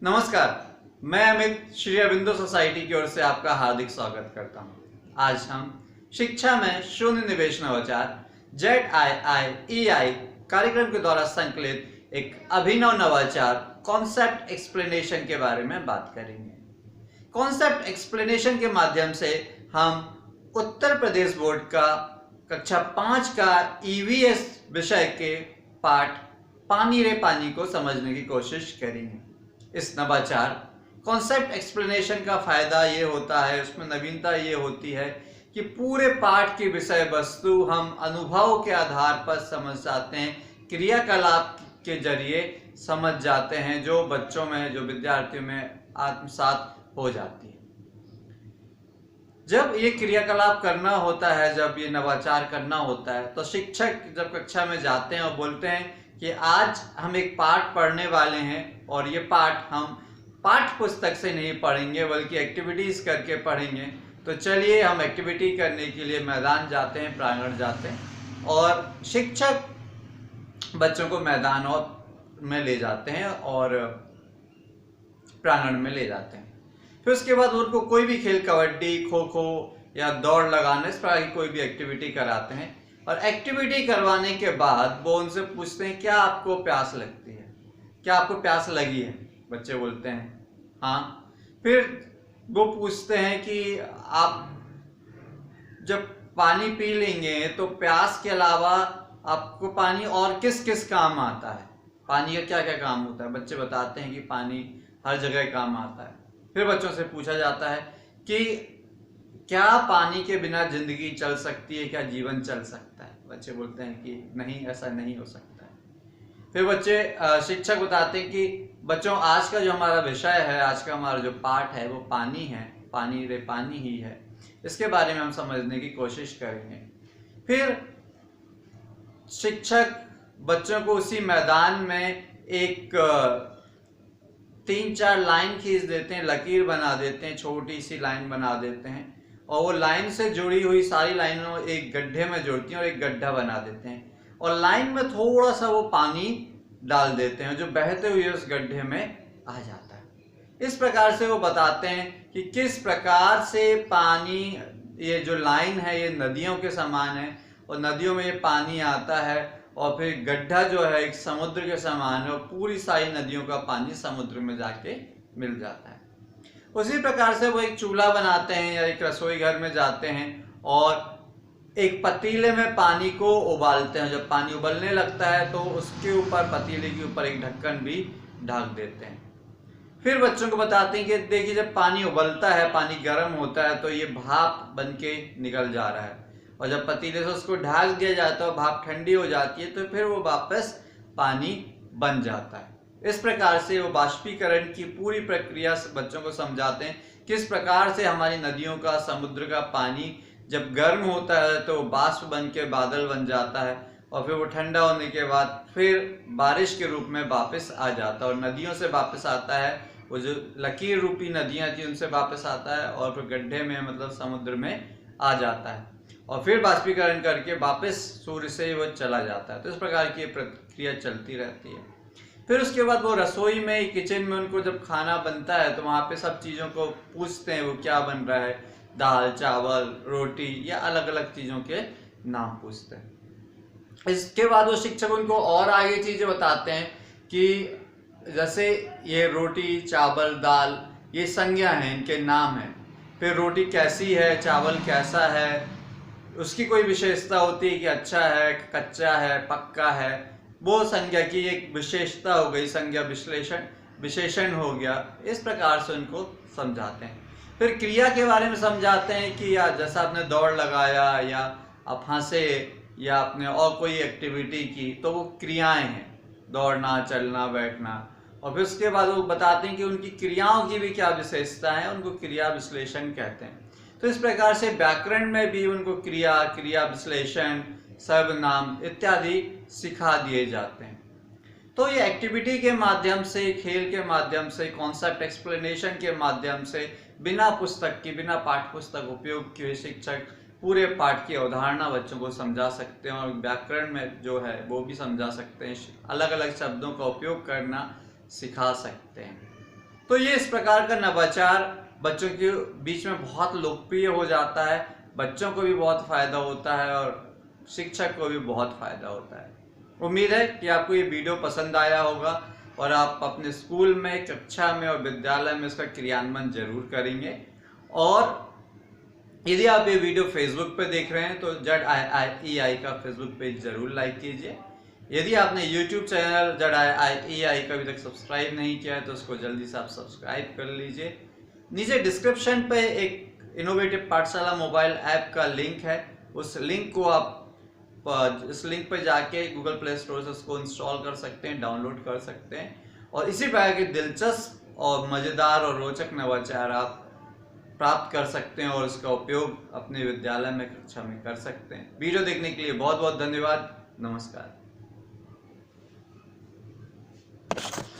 नमस्कार, मैं अमित श्री अरविंदो सोसाइटी की ओर से आपका हार्दिक स्वागत करता हूं। आज हम शिक्षा में शून्य निवेश नवाचार ZIIEI कार्यक्रम के द्वारा संकलित एक अभिनव नवाचार कॉन्सेप्ट एक्सप्लेनेशन के बारे में बात करेंगे। कॉन्सेप्ट एक्सप्लेनेशन के माध्यम से हम उत्तर प्रदेश बोर्ड का कक्षा 5 का EVS विषय के पाठ पानी रे पानी को समझने की कोशिश करेंगे। इस नवाचार कॉन्सेप्ट एक्सप्लेनेशन का फायदा ये होता है, उसमें नवीनता ये होती है कि पूरे पाठ की विषय वस्तु हम अनुभव के आधार पर समझ जाते हैं, क्रियाकलाप के जरिए समझ जाते हैं, जो बच्चों में, जो विद्यार्थियों में आत्मसात हो जाती है। जब ये क्रियाकलाप करना होता है, जब ये नवाचार करना होता है, तो शिक्षक जब कक्षा में जाते हैं और बोलते हैं कि आज हम एक पाठ पढ़ने वाले हैं और ये पाठ हम पाठ्य पुस्तक से नहीं पढ़ेंगे बल्कि एक्टिविटीज करके पढ़ेंगे, तो चलिए हम एक्टिविटी करने के लिए मैदान जाते हैं, प्रांगण जाते हैं और शिक्षक बच्चों को मैदान में ले जाते हैं और प्रांगण में ले जाते हैं। फिर उसके बाद उनको कोई भी खेल, कबड्डी, खो खो या दौड़ लगाने, इस प्रकार की कोई भी एक्टिविटी कराते हैं और एक्टिविटी करवाने के बाद वो उनसे पूछते हैं क्या आपको प्यास लगती है, क्या आपको प्यास लगी है। बच्चे बोलते हैं हाँ। फिर वो पूछते हैं कि आप जब पानी पी लेंगे तो प्यास के अलावा आपको पानी और किस किस काम आता है, पानी का क्या क्या काम होता है। बच्चे बताते हैं कि पानी हर जगह काम आता है। फिर बच्चों से पूछा जाता है कि क्या पानी के बिना जिंदगी चल सकती है, क्या जीवन चल सकता है। बच्चे बोलते हैं कि नहीं, ऐसा नहीं हो सकता है। फिर बच्चे शिक्षक बताते हैं कि बच्चों, आज का जो हमारा विषय है, आज का हमारा जो पाठ है वो पानी है, पानी रे पानी ही है। इसके बारे में हम समझने की कोशिश करेंगे। फिर शिक्षक बच्चों को उसी मैदान में एक 3-4 लाइन खींच देते हैं, लकीर बना देते हैं, छोटी सी लाइन बना देते हैं और वो लाइन से जुड़ी हुई सारी लाइनों एक गड्ढे में जोड़ती हैं और एक गड्ढा बना देते हैं और लाइन में थोड़ा सा वो पानी डाल देते हैं जो बहते हुए उस गड्ढे में आ जाता है। इस प्रकार से वो बताते हैं कि किस प्रकार से पानी, ये जो लाइन है ये नदियों के समान है और नदियों में ये पानी आता है और फिर गड्ढा जो है एक समुद्र के समान है और पूरी सारी नदियों का पानी समुद्र में जाके मिल जाता है। उसी प्रकार से वो एक चूल्हा बनाते हैं या एक रसोई घर में जाते हैं और एक पतीले में पानी को उबालते हैं। जब पानी उबलने लगता है तो उसके ऊपर, पतीले के ऊपर एक ढक्कन भी ढक देते हैं। फिर बच्चों को बताते हैं कि देखिए, जब पानी उबलता है, पानी गर्म होता है तो ये भाप बन के निकल जा रहा है और जब पतीले से उसको ढक दिया जाता है, भाप ठंडी हो जाती है तो फिर वो वापस पानी बन जाता है। इस प्रकार से वो बाष्पीकरण की पूरी प्रक्रिया बच्चों को समझाते हैं, किस प्रकार से हमारी नदियों का, समुद्र का पानी जब गर्म होता है तो बाष्प बन के बादल बन जाता है और फिर वो ठंडा होने के बाद फिर बारिश के रूप में वापस आ जाता है और नदियों से वापस आता है, वो जो लकीर रूपी नदियां थी उनसे वापस आता है और फिर गड्ढे में, मतलब समुद्र में आ जाता है और फिर बाष्पीकरण करके वापस सूर्य से वो चला जाता है। तो इस प्रकार की प्रक्रिया चलती रहती है। फिर उसके बाद वो रसोई में, किचन में उनको जब खाना बनता है तो वहाँ पे सब चीज़ों को पूछते हैं वो क्या बन रहा है, दाल, चावल, रोटी या अलग अलग चीज़ों के नाम पूछते हैं। इसके बाद वो शिक्षक उनको और आगे चीज़ें बताते हैं कि जैसे ये रोटी, चावल, दाल, ये संज्ञा हैं, इनके नाम हैं। फिर रोटी कैसी है, चावल कैसा है, उसकी कोई विशेषता होती है कि अच्छा है, कच्चा है, पक्का है, वो संज्ञा की एक विशेषता हो गई, संज्ञा विशेषण हो गया। इस प्रकार से उनको समझाते हैं। फिर क्रिया के बारे में समझाते हैं कि या जैसा आपने दौड़ लगाया या आप हंसे या आपने और कोई एक्टिविटी की तो वो क्रियाएं हैं, दौड़ना, चलना, बैठना। और फिर उसके बाद वो बताते हैं कि उनकी क्रियाओं की भी क्या विशेषता है, उनको क्रिया विश्लेषण कहते हैं। तो इस प्रकार से व्याकरण में भी उनको क्रिया, क्रिया विश्लेषण, सर्वनाम इत्यादि सिखा दिए जाते हैं। तो ये एक्टिविटी के माध्यम से, खेल के माध्यम से, कॉन्सेप्ट एक्सप्लेनेशन के माध्यम से, बिना पुस्तक की, बिना पाठ्य पुस्तक उपयोग किए शिक्षक पूरे पाठ की अवधारणा बच्चों को समझा सकते हैं और व्याकरण में जो है वो भी समझा सकते हैं, अलग अलग शब्दों का उपयोग करना सिखा सकते हैं। तो ये इस प्रकार का नवाचार बच्चों के बीच में बहुत लोकप्रिय हो जाता है, बच्चों को भी बहुत फायदा होता है और शिक्षक को भी बहुत फायदा होता है। उम्मीद है कि आपको ये वीडियो पसंद आया होगा और आप अपने स्कूल में, कक्षा में और विद्यालय में इसका क्रियान्वयन जरूर करेंगे। और यदि आप ये वीडियो फेसबुक पे देख रहे हैं तो ZIIEI का फेसबुक पेज जरूर लाइक कीजिए। यदि आपने यूट्यूब चैनल ZIIEI का अभी तक सब्सक्राइब नहीं किया है तो उसको जल्दी से आप सब्सक्राइब कर लीजिए। नीचे डिस्क्रिप्शन पे एक इनोवेटिव पाठशाला मोबाइल ऐप का लिंक है, उस लिंक को आप इस लिंक पर जाके गूगल प्ले स्टोर से उसको इंस्टॉल कर सकते हैं, डाउनलोड कर सकते हैं और इसी प्रकार के दिलचस्प और मज़ेदार और रोचक नवाचार आप प्राप्त कर सकते हैं और उसका उपयोग अपने विद्यालय में, कक्षा में कर सकते हैं। वीडियो देखने के लिए बहुत बहुत धन्यवाद। नमस्कार।